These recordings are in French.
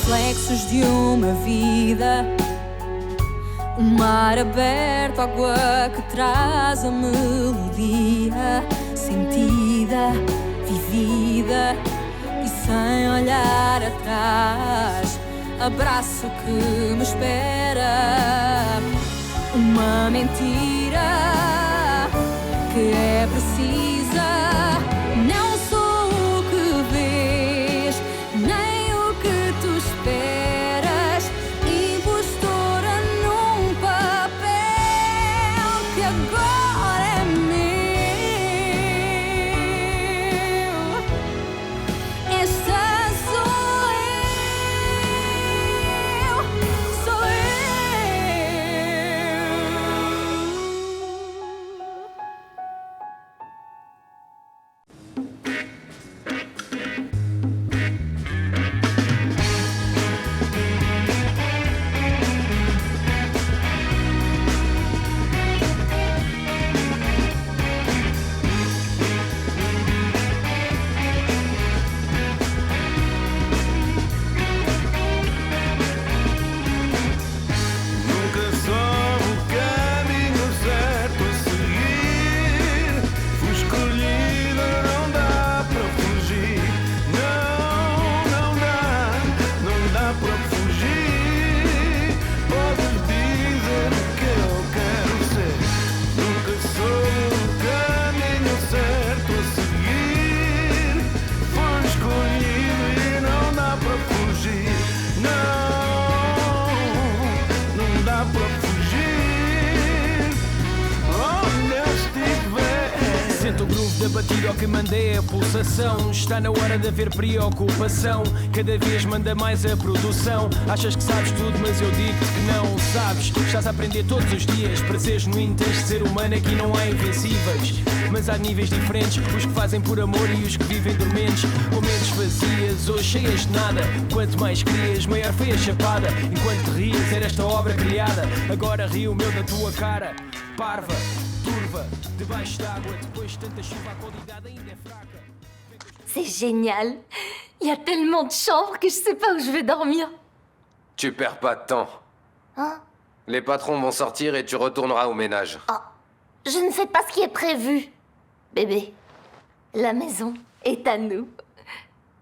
reflexos de uma vida. O mar aberto, água que traz a melodia sentida, vivida e sem olhar atrás. Abraço que me espera. Uma mentira que é precisa. Não sou o que vês, nem o que tu esperas. Impostora num papel que agora é meu. Esta sou eu, sou eu. Nunca soube o caminho certo a seguir. Fui escolhida, não dá para fugir. Não dá para fugir. Podes dizer o que eu quero ser. Nunca soube o caminho certo a seguir. Fui escolhido e não dá para fugir. Não dá para fugir. Onde estiver. Sento o groove da batida ao que mandei a pulsação. Está na hora de haver preocupação. Cada vez manda mais a produção. Achas que sabes tudo, mas eu digo-te que não sabes. Estás a aprender todos os dias. Para ser genuíno tens de ser humano. Aqui não há invencíveis, mas há níveis diferentes. Os que fazem por amor e os que vivem dormentes. Com mentes vazias, hoje cheias de nada. Quanto mais querias, maior foi a chapada. Enquanto te rias, era esta obra criada. Agora rio o meu da tua cara. Parva, turva, debaixo d'água. Depois de tanta chuva, a qualidade ainda é fraca. C'est génial. Il y a tellement de chambres que je sais pas où je vais dormir. Tu perds pas de temps. Hein? Les patrons vont sortir et tu retourneras au ménage. Je ne sais pas ce qui est prévu. Bébé, la maison est à nous.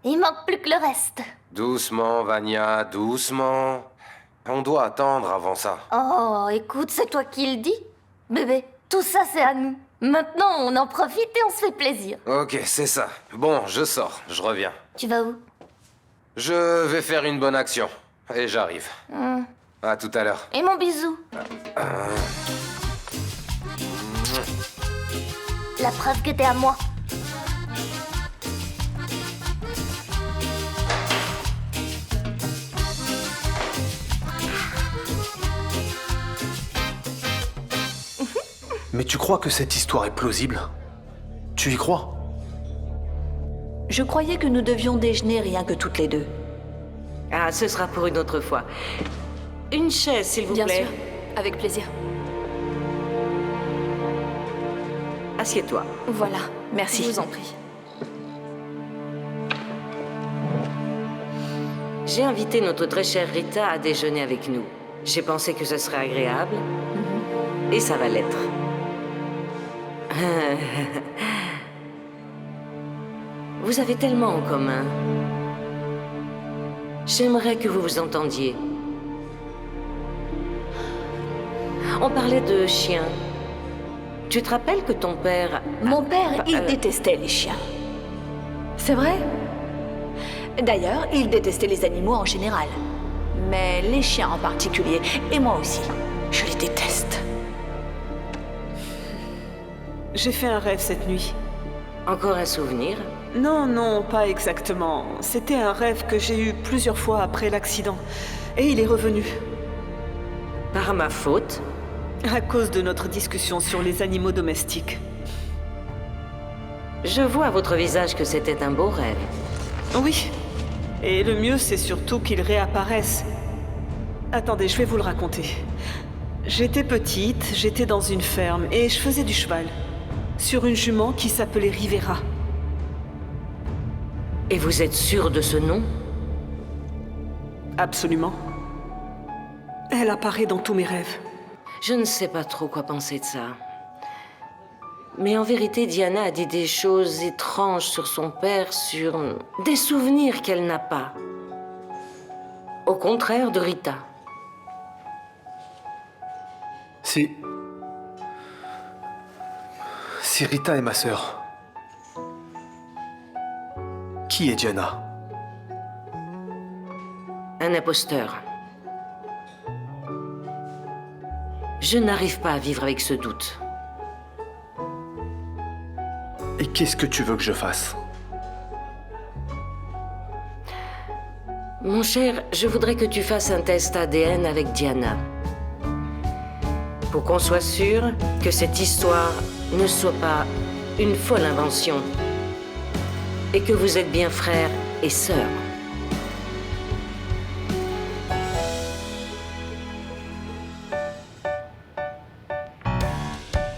Il manque plus que le reste. Doucement, Vania, doucement. On doit attendre avant ça. Oh, écoute, c'est toi qui le dis. Bébé, tout ça c'est à nous. Maintenant, on en profite et on se fait plaisir. Ok, c'est ça. Bon, je sors, je reviens. Tu vas où? Je vais faire une bonne action. Et j'arrive. À tout à l'heure. Et mon bisou? La preuve que t'es à moi. Mais tu crois que cette histoire est plausible? Tu y crois? Je croyais que nous devions déjeuner rien que toutes les deux. Ah, ce sera pour une autre fois. Une chaise, s'il vous Bien plaît. sûr, avec plaisir. Assieds-toi. Voilà, Merci. je vous en prie. J'ai invité notre très chère Rita à déjeuner avec nous. J'ai pensé que ce serait agréable. Et ça va l'être. Vous avez tellement en commun. J'aimerais que vous vous entendiez. On parlait de chiens. Tu te rappelles que ton père... Mon père, il détestait les chiens. C'est vrai? D'ailleurs, il détestait les animaux en général. Mais les chiens en particulier. Et moi aussi. Je les déteste. J'ai fait un rêve cette nuit. Encore un souvenir? Non, pas exactement. C'était un rêve que j'ai eu plusieurs fois après l'accident. Et il est revenu. Par ma faute? À cause de notre discussion sur les animaux domestiques. Je vois à votre visage que c'était un beau rêve. Oui. Et le mieux, c'est surtout qu'il réapparaisse. Attendez, je vais vous le raconter. J'étais petite, j'étais dans une ferme et je faisais du cheval. Sur une jument qui s'appelait Rivera. Et vous êtes sûr de ce nom? Absolument. Elle apparaît dans tous mes rêves. Je ne sais pas trop quoi penser de ça. Mais en vérité, Diana a dit des choses étranges sur son père, sur des souvenirs qu'elle n'a pas. Au contraire de Rita. Si Rita est ma sœur, qui est Diana? Un imposteur. Je n'arrive pas à vivre avec ce doute. Et qu'est-ce que tu veux que je fasse? Mon cher, je voudrais que tu fasses un test ADN avec Diana. Pour qu'on soit sûr que cette histoire ne soit pas une folle invention. Et que vous êtes bien frères et sœurs.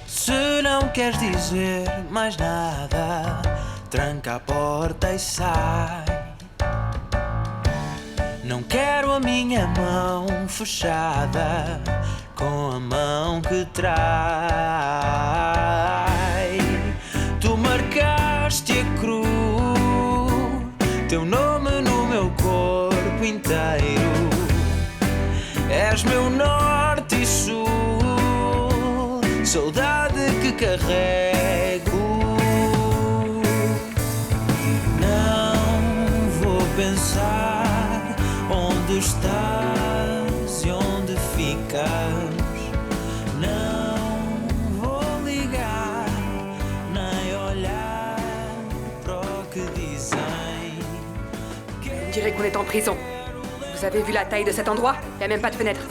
Se não queres dizer mais nada, tranca a porta e sai. Não quero a minha mão fechada com a mão que trai. Tu marcaste a cruz, teu nome no meu corpo inteiro. És meu norte e sul, saudade que carrego. Não vou pensar onde estás e onde ficas. Não vou ligar, nem olhar para o que dizem. On dirait qu'on est en prison. Vous avez vu la taille de cet endroit? Il n'y a même pas de fenêtre.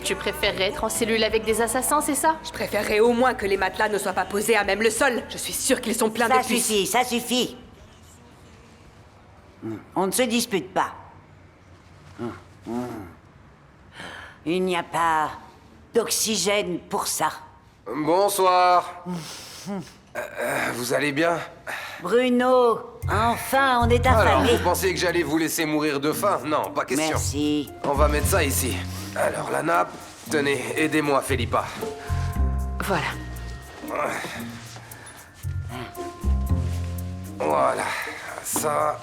Tu préférerais être en cellule avec des assassins, c'est ça? Je préférerais au moins que les matelas ne soient pas posés à même le sol. Je suis sûre qu'ils sont pleins de puces. Ça suffit. On ne se dispute pas. Il n'y a pas d'oxygène pour ça. Bonsoir. Vous allez bien? Bruno, enfin, on est affamés. Alors, vous pensiez que j'allais vous laisser mourir de faim? Non, pas question. Merci. On va mettre ça ici. Alors, la nappe. Tenez, aidez-moi, Philippa. Voilà. Voilà. Ça,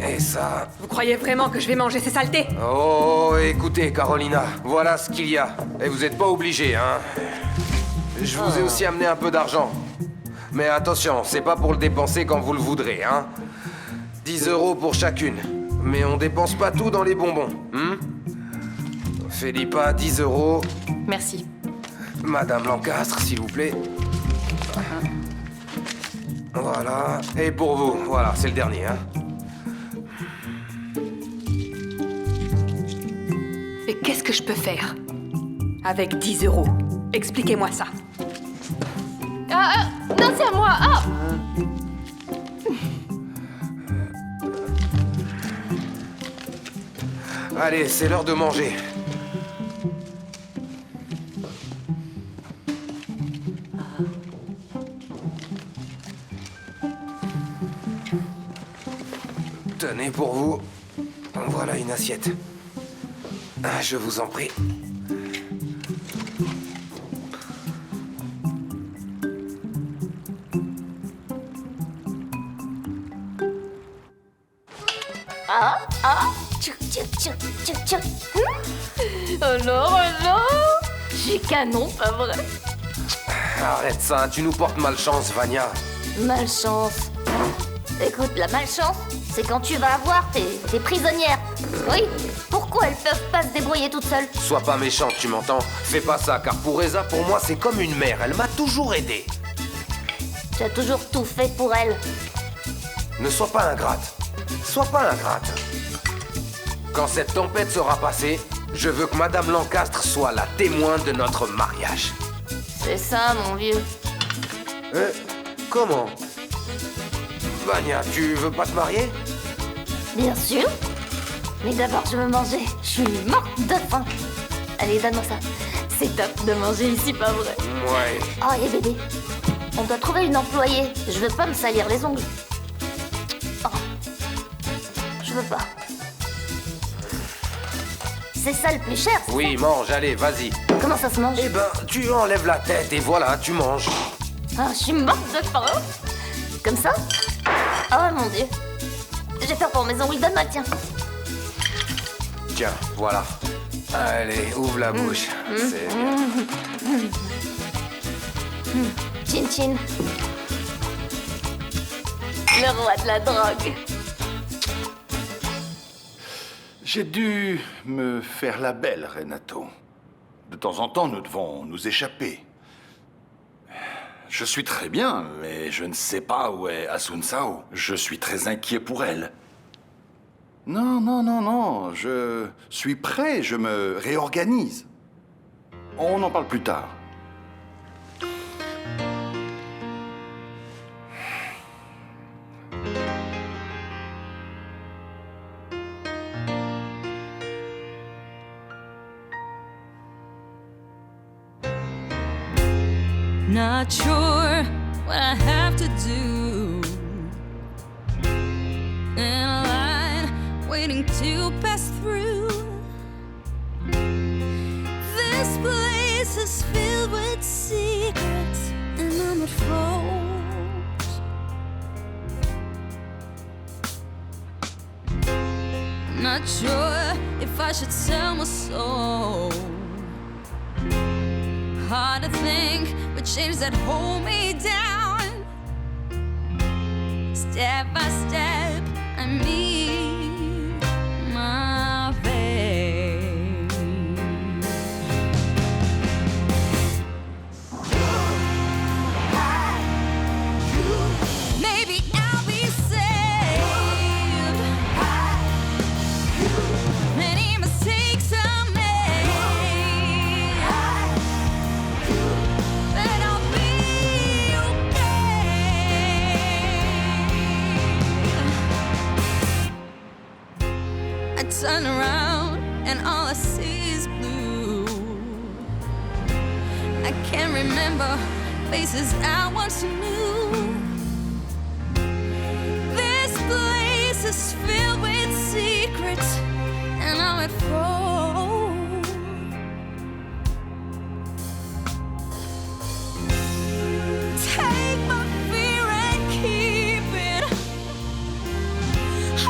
et ça. Vous croyez vraiment que je vais manger ces saletés? Oh, écoutez, Carolina, voilà ce qu'il y a. Et vous n'êtes pas obligés, hein. Je vous ai aussi amené un peu d'argent. Mais attention, c'est pas pour le dépenser quand vous le voudrez, hein. 10 € pour chacune. Mais on dépense pas tout dans les bonbons, Philippa, 10 €. Merci. Madame Lancastre, s'il vous plaît. Voilà. Et pour vous, voilà, c'est le dernier, hein. Et qu'est-ce que je peux faire avec 10 €? Expliquez-moi ça. Non, c'est à moi. Ah. Allez, c'est l'heure de manger. Tenez pour vous. Voilà une assiette. Je vous en prie. Oh non. J'ai canon, pas vrai? Arrête ça, tu nous portes malchance, Vania. Malchance. Écoute, la malchance, c'est quand tu vas avoir tes prisonnières. Oui, pourquoi elles peuvent pas se débrouiller toutes seules? Sois pas méchante, tu m'entends? Fais pas ça, car pour Reza, pour moi, c'est comme une mère. Elle m'a toujours aidé. Tu as toujours tout fait pour elle. Ne sois pas ingrate. Sois pas ingrate. Quand cette tempête sera passée, je veux que Madame Lancastre soit la témoin de notre mariage. C'est ça, mon vieux. Comment? Vania, tu veux pas te marier? Bien sûr. Mais d'abord, je veux manger. Je suis morte de faim. Allez, donne-moi ça. C'est top de manger ici, pas vrai? Ouais. Oh, et bébé, on doit trouver une employée. Je veux pas me salir les ongles. Oh. Je veux pas. C'est ça le plus cher, c'est Oui, mange, allez, vas-y. ça Comment ça se mange? Eh ben, tu enlèves la tête et voilà, tu manges. Ah, je suis morte de faim. Comme ça? Oh mon dieu. J'ai peur pour mes ongles, donne-moi, tiens. Tiens, voilà. Allez, ouvre la bouche. C'est bien. Chin chin. Le roi de la drogue. J'ai dû me faire la belle, Renato. De temps en temps, nous devons nous échapper. Je suis très bien, mais je ne sais pas où est Asunsao. Je suis très inquiet pour elle. Non, je suis prêt, je me réorganise. On en parle plus tard. Not sure what I have to do. In a line waiting to pass through. This place is filled with secrets, and I'm at fault. Not sure if I should sell my soul. Hard to think, but chains that hold me down. Step by step, I meet my fate. Maybe I'll be saved. Many mistakes I made, but I'll be okay. I turn around and all I see is blue. I can't remember faces I once knew. This place is filled with secrets, and I'm at fault. Take my fear and keep it. Oh,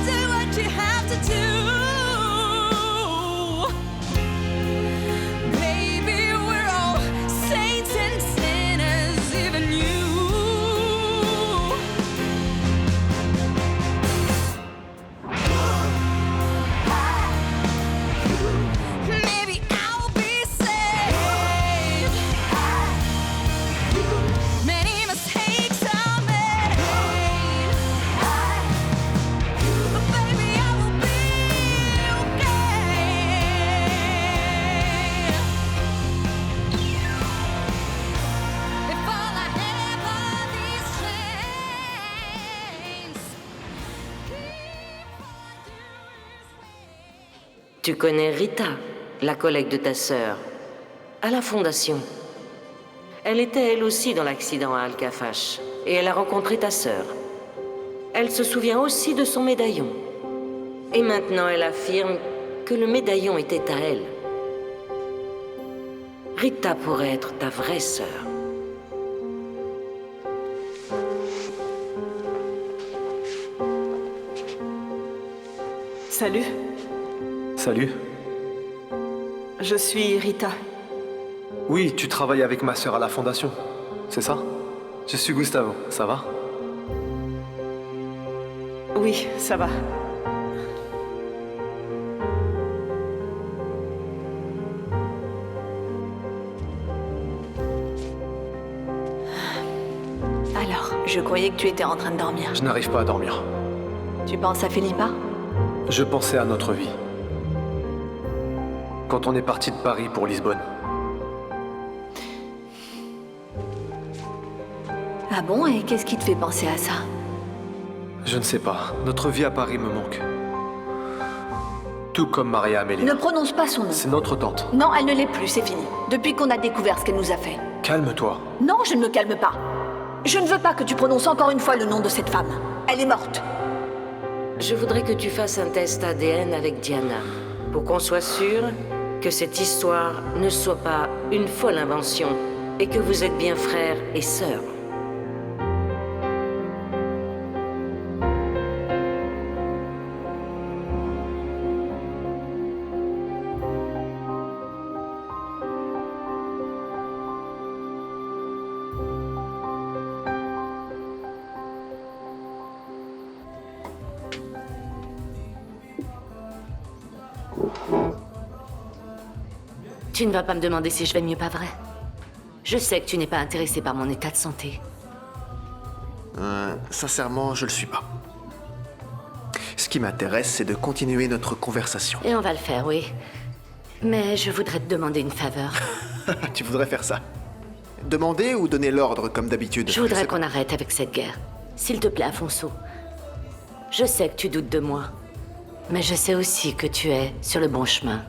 do what you have to do. Baby, we're all saints and sinners, even you. Maybe I'll be saved. Many mistakes I made, but baby, I will be okay. If all I have are these chains, Tu connais Rita, la collègue de ta sœur, à la fondation. Elle était elle aussi dans l'accident à Al-Kafash et elle a rencontré ta sœur. Elle se souvient aussi de son médaillon. Et maintenant elle affirme que le médaillon était à elle. Rita pourrait être ta vraie sœur. Salut, Salut. je suis Rita. Oui, tu travailles avec ma sœur à la fondation, c'est ça? Je suis Gustavo, ça va? Oui, ça va. Alors, je croyais que tu étais en train de dormir. Je n'arrive pas à dormir. Tu penses à Philippa? Je pensais à notre vie. Quand on est parti de Paris pour Lisbonne. Ah bon, et qu'est-ce qui te fait penser à ça? Je ne sais pas. Notre vie à Paris me manque. Tout comme Maria Amélie. Ne prononce pas son nom. C'est notre tante. Non, elle ne l'est plus, c'est fini. Depuis qu'on a découvert ce qu'elle nous a fait. Calme-toi. Non, je ne me calme pas. Je ne veux pas que tu prononces encore une fois le nom de cette femme. Elle est morte. Je voudrais que tu fasses un test ADN avec Diana. Pour qu'on soit sûr que cette histoire ne soit pas une folle invention et que vous êtes bien frères et sœurs. Tu ne vas pas me demander si je vais mieux, pas vrai? Je sais que tu n'es pas intéressé par mon état de santé. Sincèrement, je le suis pas. Ce qui m'intéresse, c'est de continuer notre conversation. Et on va le faire, oui. Mais je voudrais te demander une faveur. Tu voudrais faire ça? Demander ou donner l'ordre, comme d'habitude? Je voudrais qu'on arrête avec cette guerre. S'il te plaît, Afonso. Je sais que tu doutes de moi. Mais je sais aussi que tu es sur le bon chemin.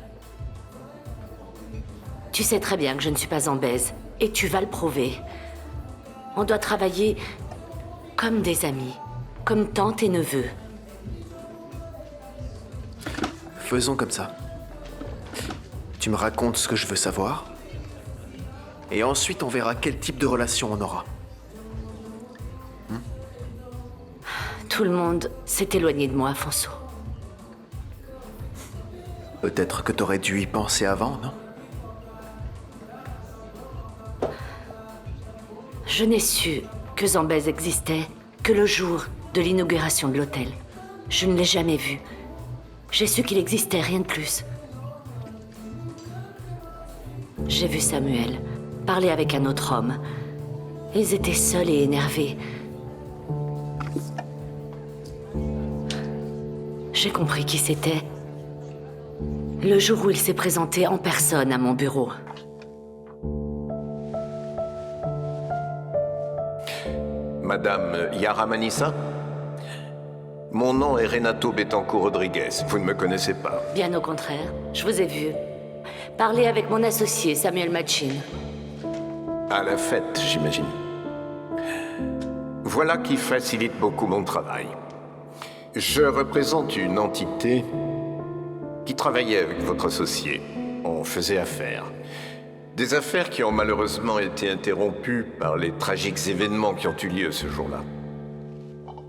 Tu sais très bien que je ne suis pas en baise. Et tu vas le prouver. On doit travailler comme des amis. Comme tante et neveu. Faisons comme ça. Tu me racontes ce que je veux savoir. Et ensuite, on verra quel type de relation on aura. Tout le monde s'est éloigné de moi, Afonso. Peut-être que t'aurais dû y penser avant, non? Je n'ai su que Zambèze existait que le jour de l'inauguration de l'hôtel. Je ne l'ai jamais vu. J'ai su qu'il existait, rien de plus. J'ai vu Samuel parler avec un autre homme. Ils étaient seuls et énervés. J'ai compris qui c'était. Le jour où il s'est présenté en personne à mon bureau. Madame Yara Manissa? Mon nom est Renato Betancourt Rodriguez. Vous ne me connaissez pas. Bien au contraire, je vous ai vu. Parler avec mon associé, Samuel Machin. À la fête, j'imagine. Voilà qui facilite beaucoup mon travail. Je représente une entité qui travaillait avec votre associé. On faisait affaire. Des affaires qui ont malheureusement été interrompues par les tragiques événements qui ont eu lieu ce jour-là.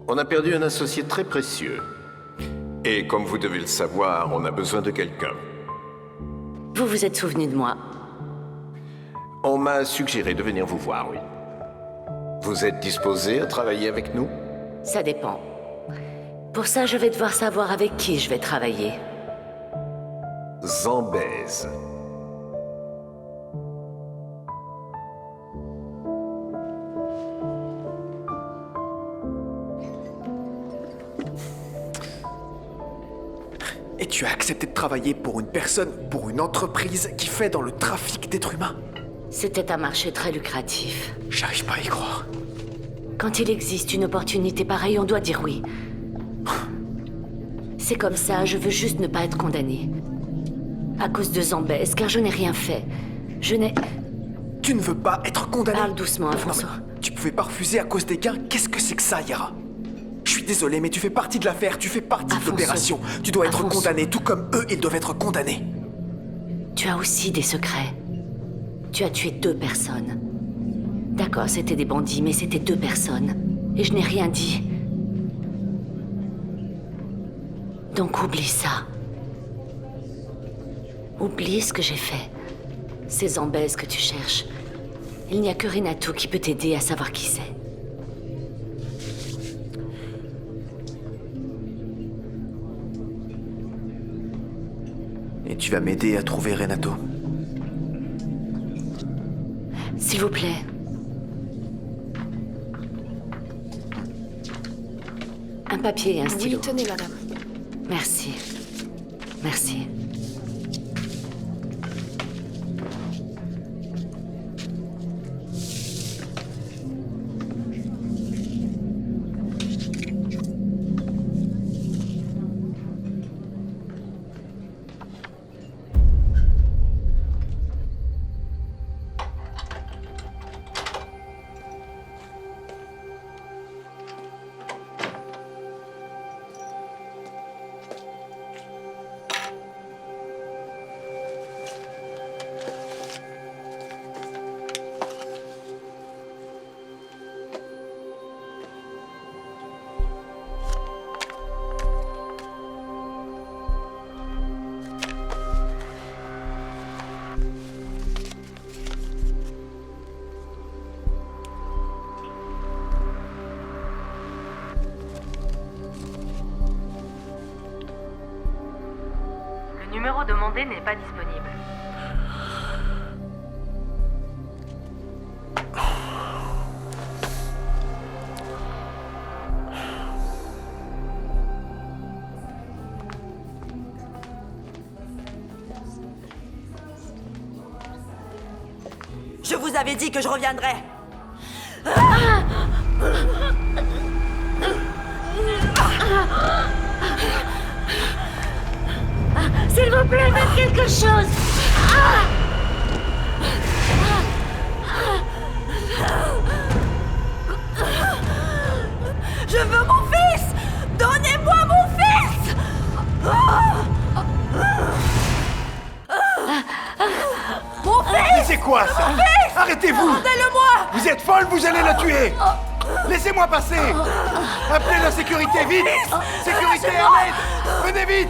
On a perdu un associé très précieux. Et comme vous devez le savoir, on a besoin de quelqu'un. Vous vous êtes souvenu de moi? On m'a suggéré de venir vous voir, oui. Vous êtes disposé à travailler avec nous? Ça dépend. Pour ça, je vais devoir savoir avec qui je vais travailler. Zambèze. Et tu as accepté de travailler pour une personne, pour une entreprise qui fait dans le trafic d'êtres humains? C'était un marché très lucratif. J'arrive pas à y croire. Quand il existe une opportunité pareille, on doit dire oui. C'est comme ça, je veux juste ne pas être condamné. À cause de Zambèze, car je n'ai rien fait. Je n'ai... Tu ne veux pas être condamné? Parle doucement, Afonso. Tu pouvais pas refuser à cause des gains? Qu'est-ce que c'est que ça, Yara? Je suis désolé, mais tu fais partie de l'affaire, tu fais partie de l'opération. Tu dois être condamné, tout comme eux, ils doivent être condamnés. Tu as aussi des secrets. Tu as tué 2 personnes. D'accord, c'était des bandits, mais c'était 2 personnes. Et je n'ai rien dit. Donc oublie ça. Oublie ce que j'ai fait. Ces Zambèze que tu cherches. Il n'y a que Renato qui peut t'aider à savoir qui c'est. Et tu vas m'aider à trouver Renato. S'il vous plaît. Un papier et un stylo. Oui, tenez, madame. Merci. Merci. numéro demandé n'est pas disponible. Je vous avais dit que je reviendrais. S'il vous plaît, faites quelque chose. Je veux mon fils. Donnez-moi mon fils. Mon fils. Mais c'est quoi ça? Arrêtez-vous! Rendez-le-moi. Vous êtes folle, vous allez la tuer! Laissez-moi passer! Appelez la sécurité, vite! Sécurité, à l'aide! Venez vite!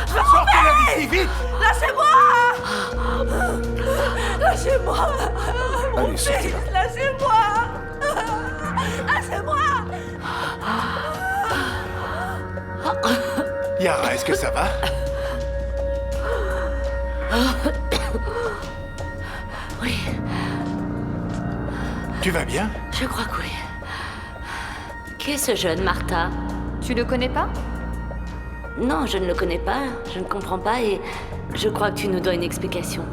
Sortez-la d'ici, vite! Lâchez-moi. Lâchez-moi. Mon Allez, fils, sortez-la. lâchez-moi. Lâchez-moi. Yara, est-ce que ça va? Oui, Tu vas bien? je crois que oui. Qui est ce jeune, Martha? Tu le connais pas? Non, je ne le connais pas, je ne comprends pas et je crois que tu nous dois une explication.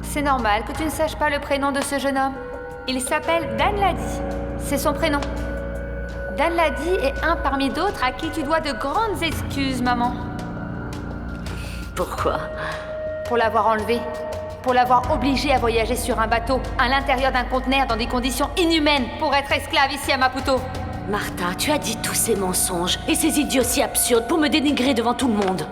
C'est normal que tu ne saches pas le prénom de ce jeune homme. Il s'appelle Dan Ladi. C'est son prénom. Dan Ladi est un parmi d'autres à qui tu dois de grandes excuses, maman. Pourquoi? Pour l'avoir enlevé. Pour l'avoir obligé à voyager sur un bateau, à l'intérieur d'un conteneur, dans des conditions inhumaines, pour être esclave ici à Maputo. Martha, tu as dit tous ces mensonges et ces idioties absurdes pour me dénigrer devant tout le monde.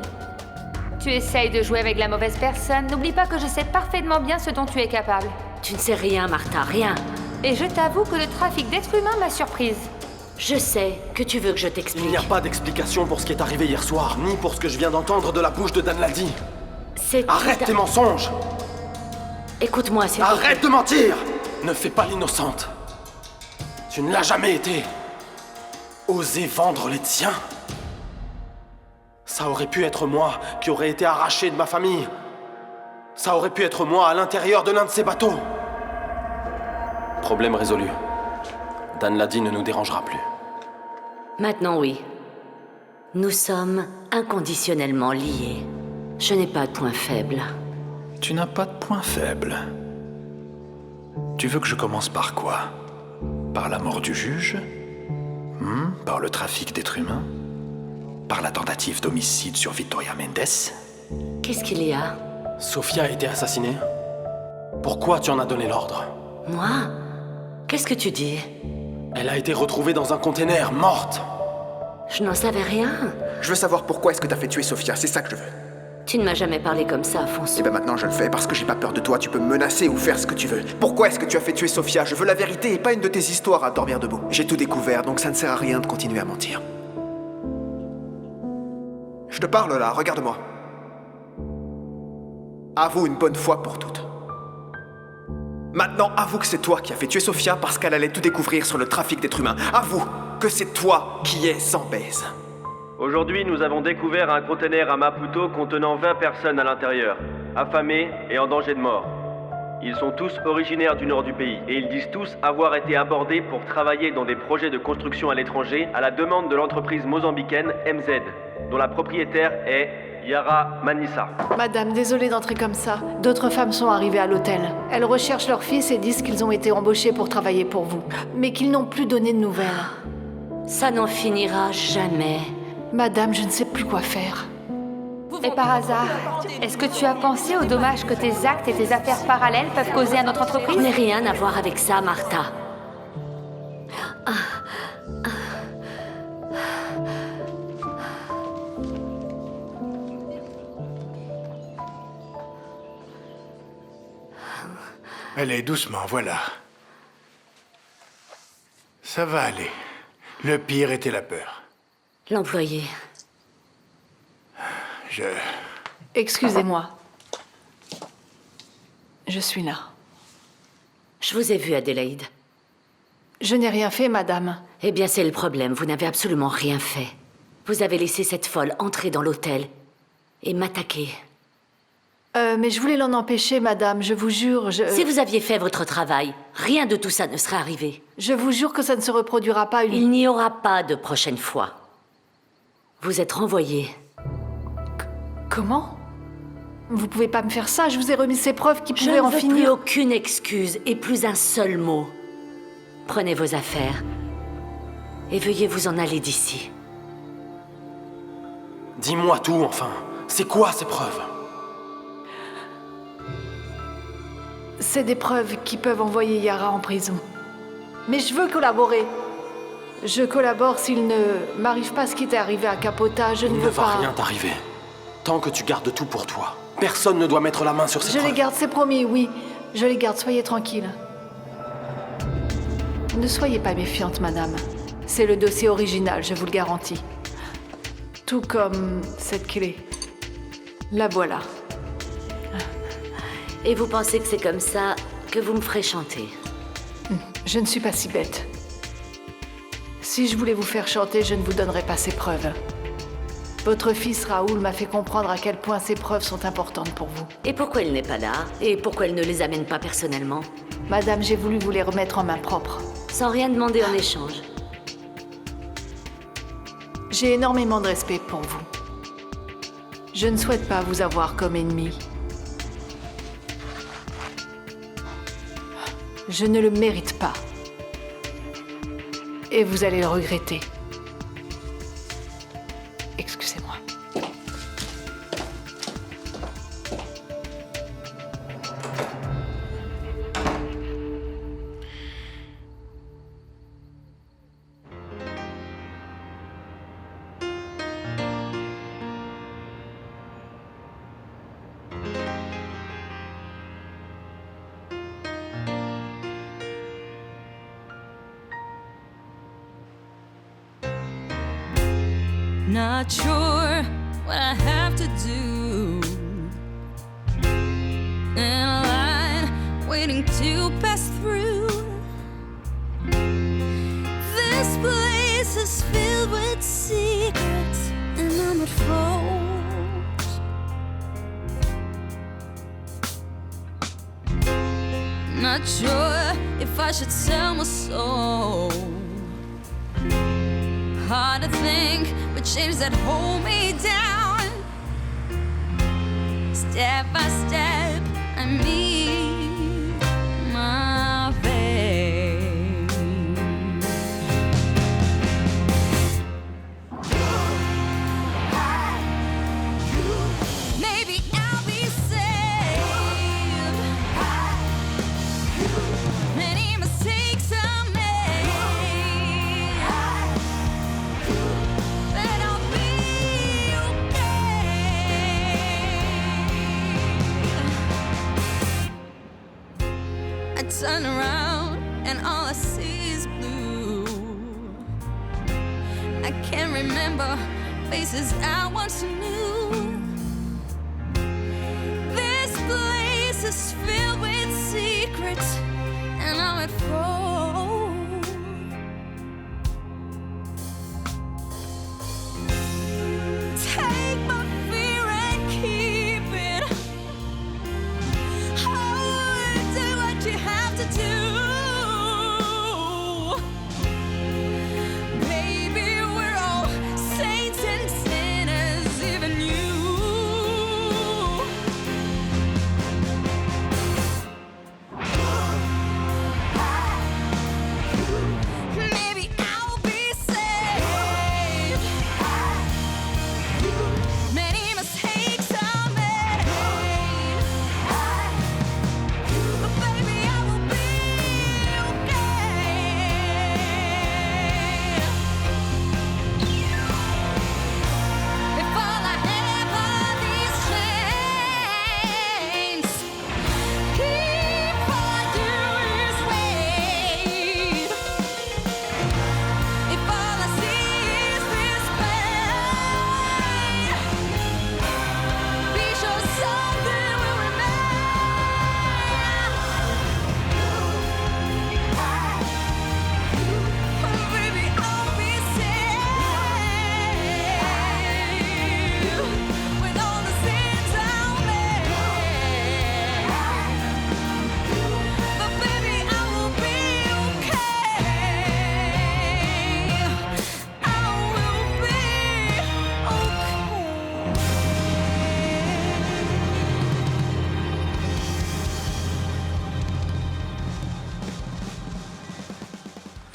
Tu essayes de jouer avec la mauvaise personne. N'oublie pas que je sais parfaitement bien ce dont tu es capable. Tu ne sais rien, Martha, rien. Et je t'avoue que le trafic d'êtres humains m'a surprise. Je sais que tu veux que je Il t'explique. n'y a pas d'explication pour ce qui est arrivé hier soir, ni pour ce que je viens d'entendre de la bouche de Dan Ladi. C'est... Arrête tes mensonges! Écoute-moi, s'il te plaît. Arrête de mentir! Ne fais pas l'innocente. Tu ne l'as jamais été. Oser vendre les tiens? Ça aurait pu être moi qui aurais été arraché de ma famille. Ça aurait pu être moi à l'intérieur de l'un de ces bateaux. Problème résolu. Dan Ladi ne nous dérangera plus. Maintenant, oui. Nous sommes inconditionnellement liés. Je n'ai pas de point faible. Tu n'as pas de point faible. Tu veux que je commence par quoi? Par la mort du juge? Par le trafic d'êtres humains? Par la tentative d'homicide sur Victoria Mendes? Qu'est-ce qu'il y a? Sofia a été assassinée? Pourquoi tu en as donné l'ordre? Moi? Qu'est-ce que tu dis? Elle a été retrouvée dans un container, morte. Je n'en savais rien. Je veux savoir pourquoi est-ce que t'as fait tuer Sofia, c'est ça que je veux. Tu ne m'as jamais parlé comme ça, Afonso. Et ben maintenant je le fais parce que j'ai pas peur de toi, tu peux me menacer ou faire ce que tu veux. Pourquoi est-ce que tu as fait tuer Sofia? Je veux la vérité et pas une de tes histoires à dormir debout. J'ai tout découvert, donc ça ne sert à rien de continuer à mentir. Je te parle là, regarde-moi. Avoue une bonne fois pour toutes. Maintenant, avoue que c'est toi qui as fait tuer Sofia parce qu'elle allait tout découvrir sur le trafic d'êtres humains. Avoue que c'est toi qui es sans baise. Aujourd'hui, nous avons découvert un conteneur à Maputo contenant 20 personnes à l'intérieur, affamées et en danger de mort. Ils sont tous originaires du nord du pays et ils disent tous avoir été abordés pour travailler dans des projets de construction à l'étranger à la demande de l'entreprise mozambicaine MZ, dont la propriétaire est Yara Manissa. Madame, désolée d'entrer comme ça. D'autres femmes sont arrivées à l'hôtel. Elles recherchent leur fils et disent qu'ils ont été embauchés pour travailler pour vous, mais qu'ils n'ont plus donné de nouvelles. Ça n'en finira jamais. Madame, je ne sais plus quoi faire. Et par hasard, est-ce que tu as pensé aux dommages que tes actes et tes affaires parallèles peuvent causer à notre entreprise? Je n'ai rien à voir avec ça, Martha. Allez, doucement, voilà. Ça va aller. Le pire était la peur. L'employé. Excusez-moi. Je suis là. Je vous ai vu, Adélaïde. Je n'ai rien fait, madame. Eh bien, c'est le problème. Vous n'avez absolument rien fait. Vous avez laissé cette folle entrer dans l'hôtel et m'attaquer. Mais je voulais l'en empêcher, madame, je vous jure, Si vous aviez fait votre travail, rien de tout ça ne serait arrivé. Je vous jure que ça ne se reproduira pas une... Il n'y aura pas de prochaine fois. Vous êtes renvoyé. Comment? Vous pouvez pas me faire ça, je vous ai remis ces preuves qui pouvaient en Je ne veux finir. plus aucune excuse et plus un seul mot. Prenez vos affaires et veuillez vous en aller d'ici. Dis-moi tout, enfin. C'est quoi ces preuves? C'est des preuves qui peuvent envoyer Yara en prison. Mais je veux collaborer. Je collabore s'il ne m'arrive pas ce qui t'est arrivé à Capota, je ne Il veux ne va pas... rien t'arriver. Tant que tu gardes tout pour toi. Personne ne doit mettre la main sur ces Je preuves. les garde, c'est promis, oui. Je les garde, soyez tranquille. Ne soyez pas méfiante, madame. C'est le dossier original, je vous le garantis. Tout comme cette clé. La voilà. Et vous pensez que c'est comme ça que vous me ferez chanter? Je ne suis pas si bête. Si je voulais vous faire chanter, je ne vous donnerais pas ces preuves. Votre fils Raoul m'a fait comprendre à quel point ces preuves sont importantes pour vous. Et pourquoi il n'est pas là? Et pourquoi il ne les amène pas personnellement? Madame, j'ai voulu vous les remettre en main propre. Sans rien demander en échange. J'ai énormément de respect pour vous. Je ne souhaite pas vous avoir comme ennemi. Je ne le mérite pas. Et vous allez le regretter. Excusez-moi. Not sure what I have to do. In a line waiting to pass through. This place is filled with secrets, and I'm at fault. Not sure if I should sell my soul. Hard to think, but chains that hold me down. Step by step, I meet my fate. Maybe I'll be saved. Many mistakes I made, but I'll be okay. I turn around and all I see is blue. I can't remember faces I once knew. This place is filled with secrets, and I'm at fault. Take my fear and keep it. Oh, do what you have to do. Baby, we're all saints and sinners, even you.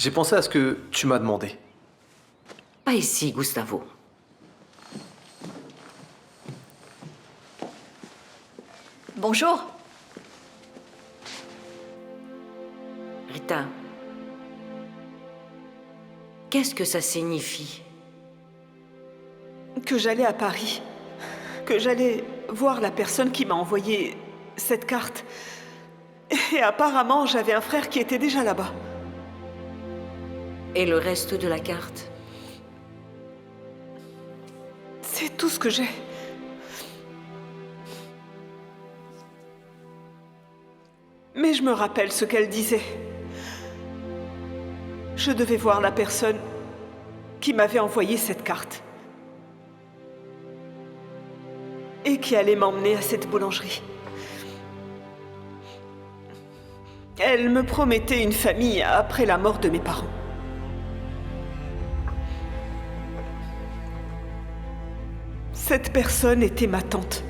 J'ai pensé à ce que tu m'as demandé. Pas ici, Gustavo. Bonjour. Rita, qu'est-ce que ça signifie? Que j'allais à Paris. Que j'allais voir la personne qui m'a envoyé cette carte. Et apparemment, j'avais un frère qui était déjà là-bas. Et le reste de la carte? C'est tout ce que j'ai. Mais je me rappelle ce qu'elle disait. Je devais voir la personne qui m'avait envoyé cette carte. Et qui allait m'emmener à cette boulangerie. Elle me promettait une famille après la mort de mes parents. Cette personne était ma tante.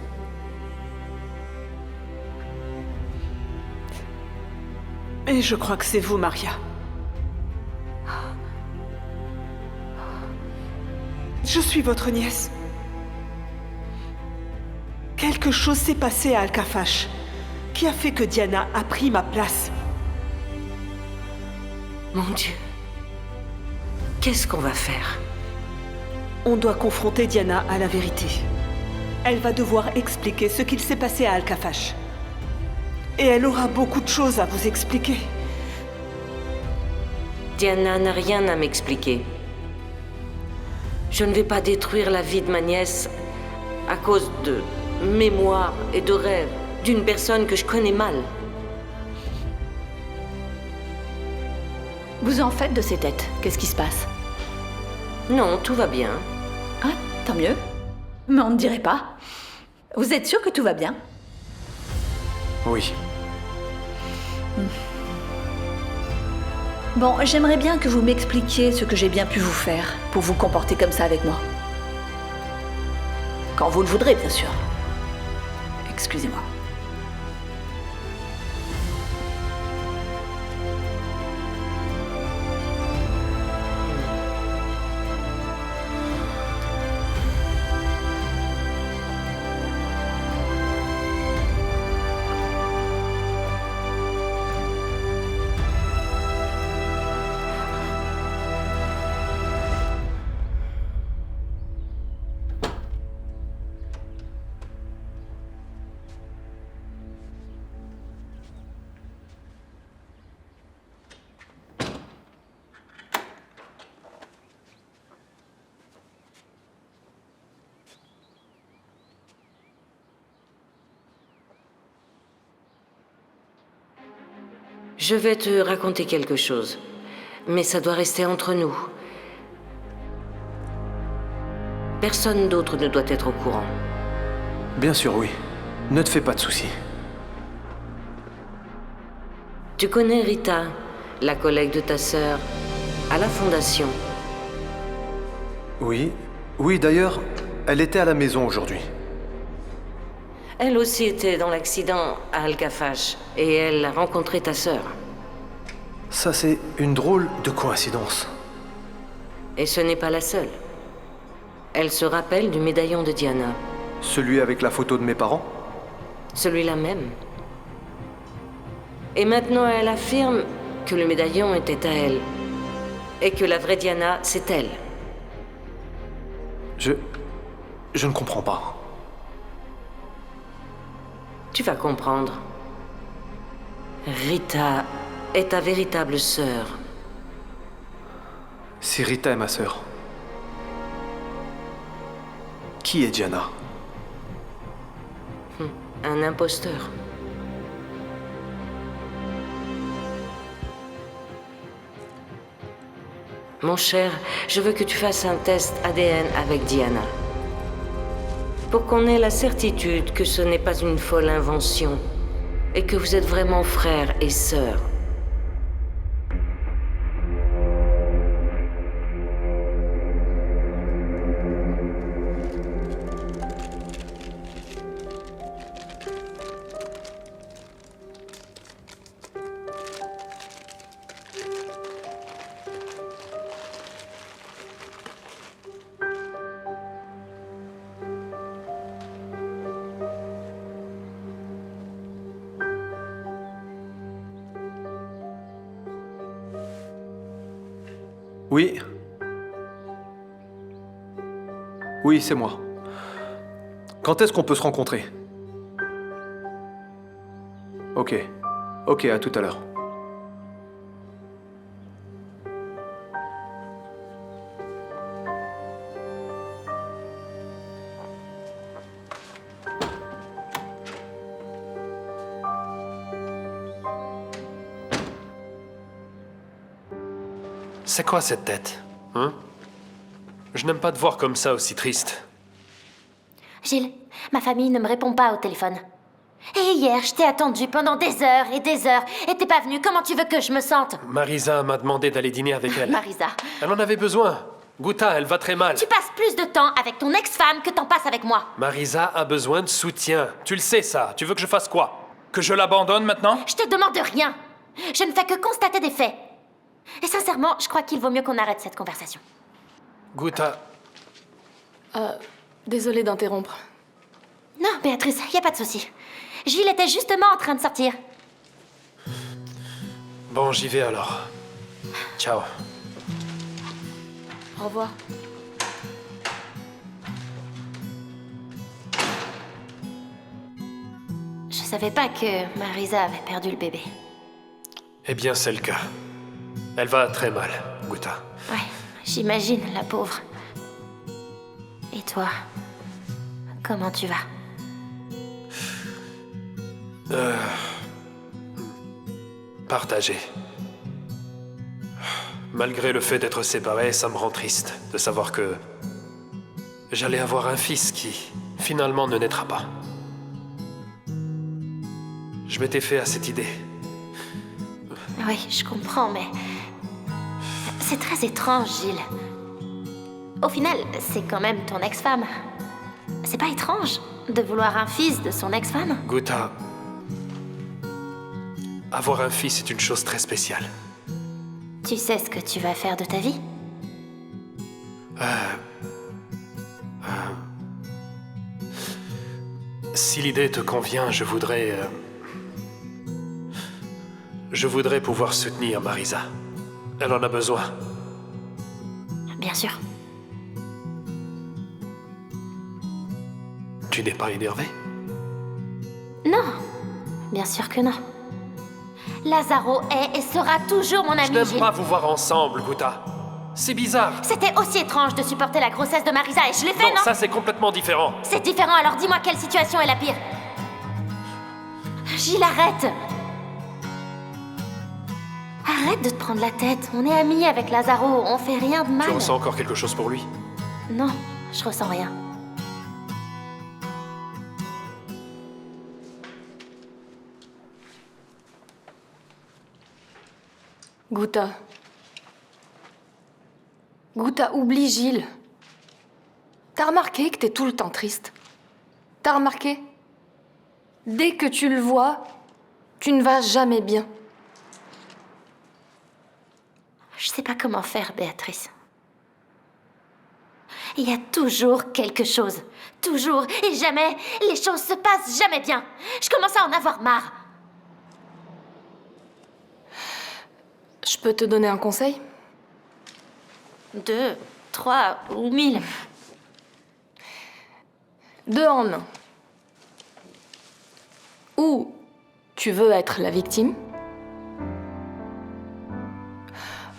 Et je crois que c'est vous, Maria. Je suis votre nièce. Quelque chose s'est passé à Al-Kafash qui a fait que Diana a pris ma place. Mon Dieu. Qu'est-ce qu'on va faire? On doit confronter Diana à la vérité. Elle va devoir expliquer ce qu'il s'est passé à Al-Kafash. Et elle aura beaucoup de choses à vous expliquer. Diana n'a rien à m'expliquer. Je ne vais pas détruire la vie de ma nièce à cause de mémoire et de rêves d'une personne que je connais mal. Vous en faites de ces têtes? Qu'est-ce qui se passe? Non, tout va bien. Ah, tant mieux. Mais on ne dirait pas. Vous êtes sûr que tout va bien? Oui. Bon, j'aimerais bien que vous m'expliquiez ce que j'ai bien pu vous faire pour vous comporter comme ça avec moi. Quand vous le voudrez, bien sûr. Excusez-moi. Je vais te raconter quelque chose, mais ça doit rester entre nous. Personne d'autre ne doit être au courant. Bien sûr, oui. Ne te fais pas de soucis. Tu connais Rita, la collègue de ta sœur, à la fondation? Oui. Oui, d'ailleurs, elle était à la maison aujourd'hui. Elle aussi était dans l'accident à Al-Kafash et elle a rencontré ta sœur. Ça, c'est une drôle de coïncidence. Et ce n'est pas la seule. Elle se rappelle du médaillon de Diana. Celui avec la photo de mes parents? Celui-là même. Et maintenant, elle affirme que le médaillon était à elle. Et que la vraie Diana, c'est elle. Je ne comprends pas. Tu vas comprendre. Rita est ta véritable sœur. Si Rita est ma sœur, qui est Diana? Un imposteur. Mon cher, je veux que tu fasses un test ADN avec Diana. Pour qu'on ait la certitude que ce n'est pas une folle invention et que vous êtes vraiment frères et sœurs. Oui. Oui, c'est moi. Quand est-ce qu'on peut se rencontrer? Ok. Ok, à tout à l'heure. C'est quoi cette tête, hein? Je n'aime pas te voir comme ça, aussi triste. Gilles, ma famille ne me répond pas au téléphone. Et hier, je t'ai attendu pendant des heures et t'es pas venu. Comment tu veux que je me sente? Marisa m'a demandé d'aller dîner avec elle. Marisa. Elle en avait besoin. Guta, elle va très mal. Tu passes plus de temps avec ton ex-femme que t'en passes avec moi. Marisa a besoin de soutien. Tu le sais, ça. Tu veux que je fasse quoi? Que je l'abandonne maintenant? Je te demande rien. Je ne fais que constater des faits. Et sincèrement, je crois qu'il vaut mieux qu'on arrête cette conversation. Guta... Désolée d'interrompre. Non, Béatrice, y a pas de souci. Gilles était justement en train de sortir. Bon, j'y vais alors. Ciao. Au revoir. Je savais pas que Marisa avait perdu le bébé. Eh bien, c'est le cas. Elle va très mal, Guta. Ouais, j'imagine, la pauvre. Et toi, comment tu vas? Partagé. Malgré le fait d'être séparés, ça me rend triste de savoir que j'allais avoir un fils qui, finalement, ne naîtra pas. Je m'étais fait à cette idée. Oui, je comprends, mais... C'est très étrange, Gilles. Au final, c'est quand même ton ex-femme. C'est pas étrange de vouloir un fils de son ex-femme? Guta, avoir un fils est une chose très spéciale. Tu sais ce que tu vas faire de ta vie? Si l'idée te convient, je voudrais pouvoir soutenir Marisa. Elle en a besoin. Bien sûr. Tu n'es pas énervé? Non, bien sûr que non. Lazaro est et sera toujours mon ami, Je n'aime Gilles. pas vous voir ensemble, Guta. C'est bizarre. C'était aussi étrange de supporter la grossesse de Marisa et je l'ai fait, non? Ça c'est complètement différent. C'est différent, alors dis-moi quelle situation est la pire. Gilles, arrête! Arrête de te prendre la tête. On est amis avec Lazaro, on fait rien de mal. Tu ressens encore quelque chose pour lui? Non, je ressens rien. Guta. Guta, oublie Gilles. T'as remarqué que t'es tout le temps triste? T'as remarqué? Dès que tu le vois, tu ne vas jamais bien. Je sais pas comment faire, Béatrice. Il y a toujours quelque chose. Toujours. Et jamais. Les choses se passent jamais bien. Je commence à en avoir marre. Je peux te donner un conseil? 2, 3 ou 1000. 2 en 1. Ou tu veux être la victime,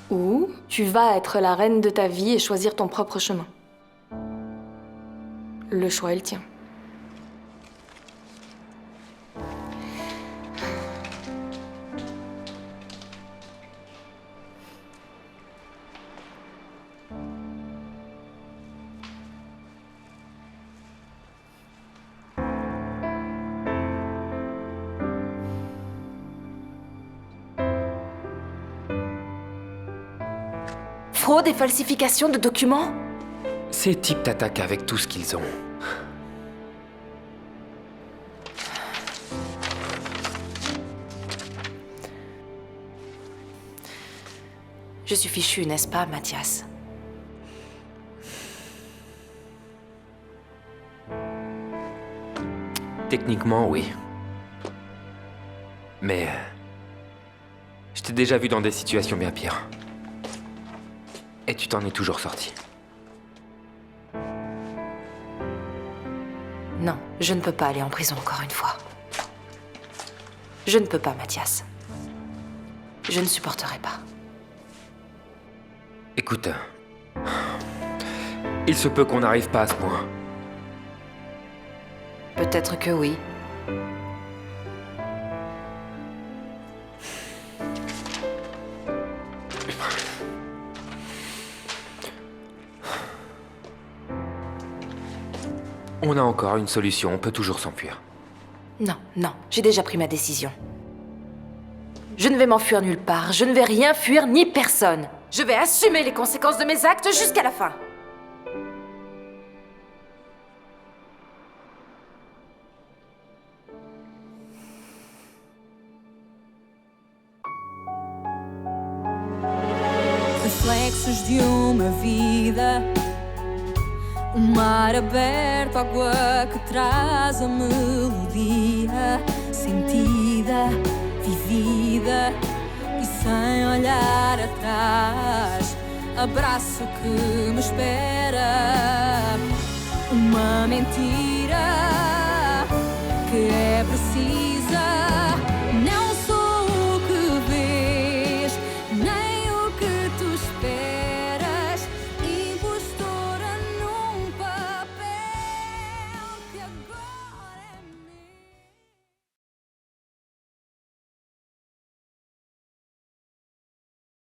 ou tu vas être la reine de ta vie et choisir ton propre chemin. Le choix est le tien. Fraude et falsification de documents? Ces types t'attaquent avec tout ce qu'ils ont. Je suis fichu, n'est-ce pas, Mathias? Techniquement, oui. Mais... je t'ai déjà vu dans des situations bien pires. Et tu t'en es toujours sorti. Non, je ne peux pas aller en prison encore une fois. Je ne peux pas, Mathias. Je ne supporterai pas. Écoute, il se peut qu'on n'arrive pas à ce point. Peut-être que oui. On a encore une solution, on peut toujours s'enfuir. Non, non, j'ai déjà pris ma décision. Je ne vais m'enfuir nulle part, je ne vais rien fuir ni personne. Je vais assumer les conséquences de mes actes jusqu'à la fin. Reflexos de uma vida, mar aberto, água que traz a melodia sentida, vivida e sem olhar atrás. Abraço que me espera, uma mentira que é precisa.